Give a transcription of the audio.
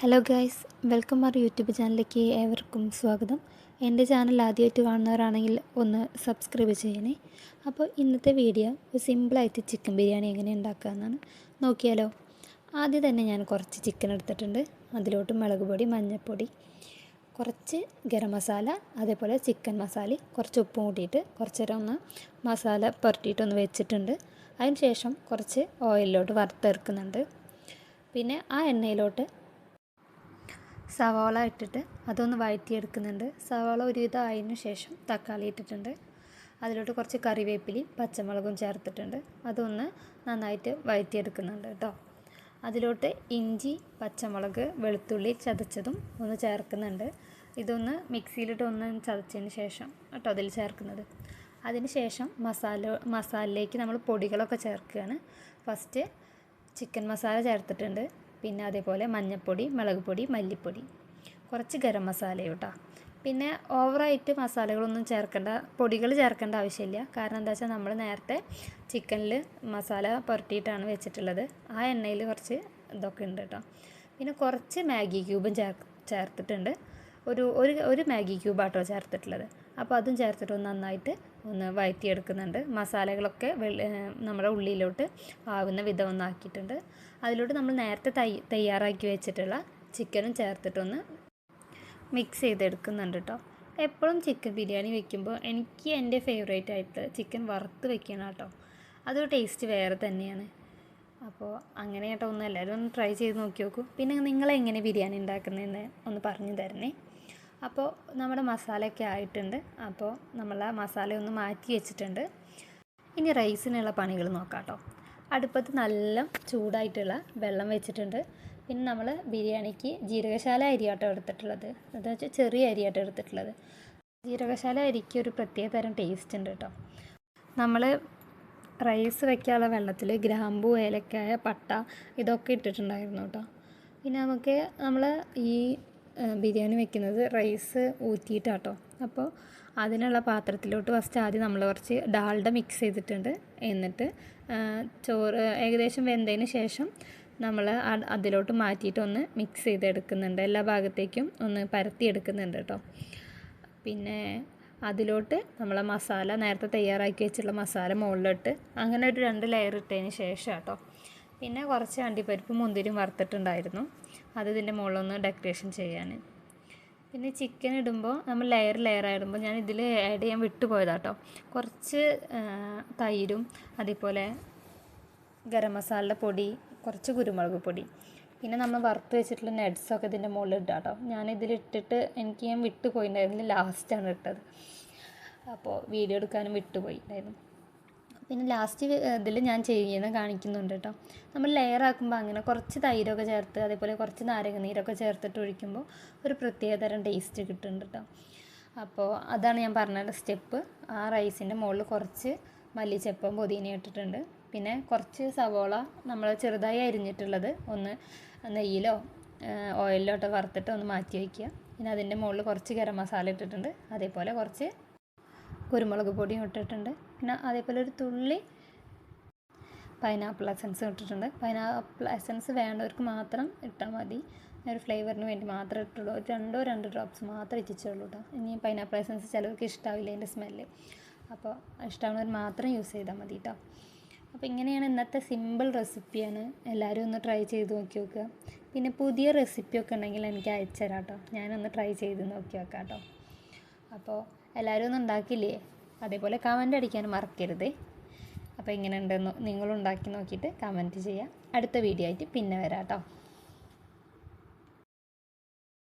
Hello guys, welcome our YouTube ചാനലിലേക്ക് ഏവർക്കും സ്വാഗതം. എൻ്റെ ചാനൽ ആദ്യമായിട്ട് കാണുന്നവരാണെങ്കിൽ ഒന്ന് സബ്സ്ക്രൈബ് ചെയ്യണേ. അപ്പോൾ ഇന്നത്തെ വീഡിയോ സിമ്പിളായിട്ട് ചിക്കൻ ബിരിയാണി എങ്ങനെ ഉണ്ടാക്കാമെന്നാണ്. നോക്കിയാലോ. ആദ്യം തന്നെ ഞാൻ കുറച്ച് ചിക്കൻ എടുത്തിട്ടുണ്ട്. അതിലോട്ട് മുളക് പൊടി, മഞ്ഞൾപ്പൊടി, കുറച്ച് ഗരം മസാല, അതേപോലെ ചിക്കൻ മസാല, കുറച്ച് ഉപ്പും കൂട്ടിയിട്ട് കുറച്ച് നേരം ഒന്ന് മസാല പുരട്ടിയിട്ടൊന്ന് വെച്ചിട്ടുണ്ട്. അതിന് ശേഷം കുറച്ച് ഓയിലിലോട്ട് വറുത്തെടുക്കുന്നുണ്ട്. പിന്നെ ആ എണ്ണയിലോട്ട് സവാള ഇട്ടിട്ട് അതൊന്ന് വഴറ്റിയെടുക്കുന്നുണ്ട്. സവാള ഒരുവിധം ആയതിനു ശേഷം തക്കാളി ഇട്ടിട്ടുണ്ട്. അതിലോട്ട് കുറച്ച് കറിവേപ്പിലയും പച്ചമുളകും ചേർത്തിട്ടുണ്ട്. അതൊന്ന് നന്നായിട്ട് വഴറ്റിയെടുക്കുന്നുണ്ട് കേട്ടോ. അതിലോട്ട് ഇഞ്ചി, പച്ചമുളക്, വെളുത്തുള്ളി ചതച്ചതും ഒന്ന് ചേർക്കുന്നുണ്ട്. ഇതൊന്ന് മിക്സിയിലിട്ട് ഒന്ന് ചതച്ചതിന് ശേഷം കേട്ടോ അതിൽ ചേർക്കുന്നത്. അതിന് ശേഷം മസാലയിലേക്ക് നമ്മൾ പൊടികളൊക്കെ ചേർക്കുകയാണ്. ഫസ്റ്റ് ചിക്കൻ മസാല ചേർത്തിട്ടുണ്ട്. പിന്നെ അതേപോലെ മഞ്ഞൾപ്പൊടി, മുളക് പൊടി, മല്ലിപ്പൊടി, കുറച്ച് ഗരം മസാല കേട്ടോ. പിന്നെ ഓവറായിട്ട് മസാലകളൊന്നും പൊടികൾ ചേർക്കേണ്ട ആവശ്യമില്ല. കാരണം എന്താ വെച്ചാൽ നമ്മൾ നേരത്തെ ചിക്കനിൽ മസാല പുരട്ടിയിട്ടാണ് വെച്ചിട്ടുള്ളത്. ആ എണ്ണയിൽ കുറച്ച് ഇതൊക്കെ ഉണ്ട് കേട്ടോ. പിന്നെ കുറച്ച് മാഗി ക്യൂബും ചേർത്തിട്ടുണ്ട്. ഒരു മാഗി ക്യൂബാട്ടോ ചേർത്തിട്ടുള്ളത്. അപ്പോൾ അതും ചേർത്തിട്ട് നന്നായിട്ട് ഒന്ന് വഴറ്റിയെടുക്കുന്നുണ്ട്. മസാലകളൊക്കെ നമ്മുടെ ഉള്ളിലോട്ട് ആവുന്ന വിധം ഒന്നാക്കിയിട്ടുണ്ട്. അതിലോട്ട് നമ്മൾ നേരത്തെ തയ്യാറാക്കി വെച്ചിട്ടുള്ള ചിക്കനും ചേർത്തിട്ടൊന്ന് മിക്സ് ചെയ്തെടുക്കുന്നുണ്ട് കേട്ടോ. എപ്പോഴും ചിക്കൻ ബിരിയാണി വെക്കുമ്പോൾ എനിക്ക് എൻ്റെ ഫേവറേറ്റ് ആയിട്ട് ചിക്കൻ വറുത്ത് വെക്കണം കേട്ടോ. അതൊരു ടേസ്റ്റ് വേറെ തന്നെയാണ്. അപ്പോൾ അങ്ങനെ കേട്ടോ, ഒന്ന് എല്ലാവരും ഒന്ന് ട്രൈ ചെയ്ത് നോക്കി നോക്കൂ. പിന്നെ നിങ്ങളെങ്ങനെ ബിരിയാണി ഉണ്ടാക്കുന്നതെന്ന് ഒന്ന് പറഞ്ഞു തരണേ. അപ്പോൾ നമ്മുടെ മസാലയൊക്കെ ആയിട്ടുണ്ട്. അപ്പോൾ നമ്മൾ ആ മസാല ഒന്ന് മാറ്റി വെച്ചിട്ടുണ്ട്. ഇനി റൈസിനുള്ള പണികൾ നോക്കാം കേട്ടോ. അടുപ്പത്ത് നല്ല ചൂടായിട്ടുള്ള വെള്ളം വെച്ചിട്ടുണ്ട്. പിന്നെ നമ്മൾ ബിരിയാണിക്ക് ജീരകശാല അരിയാട്ടോ എടുത്തിട്ടുള്ളത്. എന്താ വെച്ചാൽ ചെറിയ അരിയാട്ടോ എടുത്തിട്ടുള്ളത്. ജീരകശാല അരിക്ക് ഒരു പ്രത്യേക തരം ടേസ്റ്റ് ഉണ്ട് കേട്ടോ. നമ്മൾ റൈസ് വയ്ക്കാനുള്ള വെള്ളത്തിൽ ഗ്രാമ്പൂ, ഏലക്കായ, പട്ട ഇതൊക്കെ ഇട്ടിട്ടുണ്ടായിരുന്നു കേട്ടോ. പിന്നെ നമ്മൾ ഈ ബിരിയാണി വെക്കുന്നത് റൈസ് ഊറ്റിയിട്ടാട്ടോ. അപ്പോൾ അതിനുള്ള പാത്രത്തിലോട്ട് ഫസ്റ്റ് ആദ്യം നമ്മൾ കുറച്ച് ഡാൽഡ മിക്സ് ചെയ്തിട്ടുണ്ട്. എന്നിട്ട് ചോറ് ഏകദേശം വെന്തതിന് ശേഷം നമ്മൾ അതിലോട്ട് മാറ്റിയിട്ട് ഒന്ന് മിക്സ് ചെയ്തെടുക്കുന്നുണ്ട്. എല്ലാ ഭാഗത്തേക്കും ഒന്ന് പരത്തിയെടുക്കുന്നുണ്ട് കേട്ടോ. പിന്നെ അതിലോട്ട് നമ്മൾ മസാല നേരത്തെ തയ്യാറാക്കി വെച്ചുള്ള മസാല മുകളിലിട്ട് അങ്ങനെ ഒരു 2 ലെയർ ഇട്ടതിന് ശേഷം കേട്ടോ. പിന്നെ കുറച്ച് അണ്ടിപ്പരിപ്പ്, മുന്തിരിയും വറുത്തിട്ടുണ്ടായിരുന്നു. അത് ഇതിൻ്റെ മുകളിലൊന്ന് ഡെക്കറേഷൻ ചെയ്യാൻ. പിന്നെ ചിക്കൻ ഇടുമ്പോൾ നമ്മൾ ലെയർ ഇടുമ്പോൾ ഞാൻ ഇതിൽ ആഡ് ചെയ്യാൻ വിട്ടുപോയതാട്ടോ. കുറച്ച് തൈരും അതേപോലെ ഗരം മസാലയുടെ പൊടി, കുറച്ച് കുരുമുളക് പൊടി, പിന്നെ നമ്മൾ വറുത്ത് വെച്ചിട്ടുള്ള നട്ട്സൊക്കെ ഇതിൻ്റെ മുകളിൽ ഇട്ടാം കേട്ടോ. ഞാനിതിലിട്ടിട്ട് ഞാൻ വിട്ടുപോയിട്ടുണ്ടായിരുന്നില്ല, ലാസ്റ്റാണ് ഇട്ടത്. അപ്പോൾ വീഡിയോ എടുക്കാനും വിട്ടുപോയിട്ടുണ്ടായിരുന്നു. പിന്നെ ലാസ്റ്റ് ഇതിൽ ഞാൻ കാണിക്കുന്നുണ്ട് കേട്ടോ. നമ്മൾ ലെയർ ആക്കുമ്പോൾ അങ്ങനെ കുറച്ച് തൈരൊക്കെ ചേർത്ത് അതേപോലെ കുറച്ച് നാരങ്ങ നീരൊക്കെ ചേർത്തിട്ട് ഒഴിക്കുമ്പോൾ ഒരു പ്രത്യേക തരം ടേസ്റ്റ് കിട്ടുന്നുണ്ട് കേട്ടോ. അപ്പോൾ അതാണ് ഞാൻ പറഞ്ഞ സ്റ്റെപ്പ്. ആ റൈസിൻ്റെ മുകളിൽ കുറച്ച് മല്ലിച്ചപ്പും പുതിന ഇട്ടിട്ടുണ്ട്. പിന്നെ കുറച്ച് സവോള നമ്മൾ ചെറുതായി അരിഞ്ഞിട്ടുള്ളത് ഒന്ന് നെയ്യിലോ ഓയിലിലോ വറുത്തിട്ട് ഒന്ന് മാറ്റി വയ്ക്കുക. പിന്നെ അതിൻ്റെ മുകളിൽ കുറച്ച് ഗരം മസാല ഇട്ടിട്ടുണ്ട്. അതേപോലെ കുറച്ച് കുരുമുളക് പൊടിയും ഇട്ടിട്ടുണ്ട്. പിന്നെ അതേപോലെ ഒരു തുള്ളി പൈനാപ്പിൾ എസൻസ് ഇട്ടിട്ടുണ്ട്. പൈനാപ്പിൾ എസൻസ് വേണ്ടവർക്ക് മാത്രം ഇട്ടാൽ മതി. ഒരു ഫ്ലേവറിന് വേണ്ടി മാത്രമേ ഇട്ടുള്ളൂ. ഒരു 2 ഡ്രോപ്സ് മാത്രമേ ഇച്ചിച്ചുള്ളൂ കേട്ടോ. ഇനി പൈനാപ്പിൾ എസൻസ് ചിലവർക്ക് ഇഷ്ടമാവില്ല അതിൻ്റെ സ്മെല്ല്. അപ്പോൾ ഇഷ്ടമാവുന്നവർ മാത്രം യൂസ് ചെയ്താൽ മതി കേട്ടോ. അപ്പോൾ ഇങ്ങനെയാണ് ഇന്നത്തെ സിമ്പിൾ റെസിപ്പിയാണ്. എല്ലാവരും ഒന്ന് ട്രൈ ചെയ്ത് നോക്കി നോക്കുക. പിന്നെ പുതിയ റെസിപ്പിയൊക്കെ ഉണ്ടെങ്കിൽ എനിക്ക് അയച്ചു തരാം കേട്ടോ. ഞാനൊന്ന് ട്രൈ ചെയ്ത് നോക്കി വെക്കാം കേട്ടോ. അപ്പോൾ എല്ലാവരും ഒന്നും ഉണ്ടാക്കില്ലേ? അതേപോലെ കമൻ്റ് അടിക്കാനും മറക്കരുത്. അപ്പോൾ ഇങ്ങനെ ഉണ്ടെന്ന് നിങ്ങളുണ്ടാക്കി നോക്കിയിട്ട് കമൻറ്റ് ചെയ്യാം. അടുത്ത വീഡിയോ ആയിട്ട് പിന്നെ വരാം കേട്ടോ.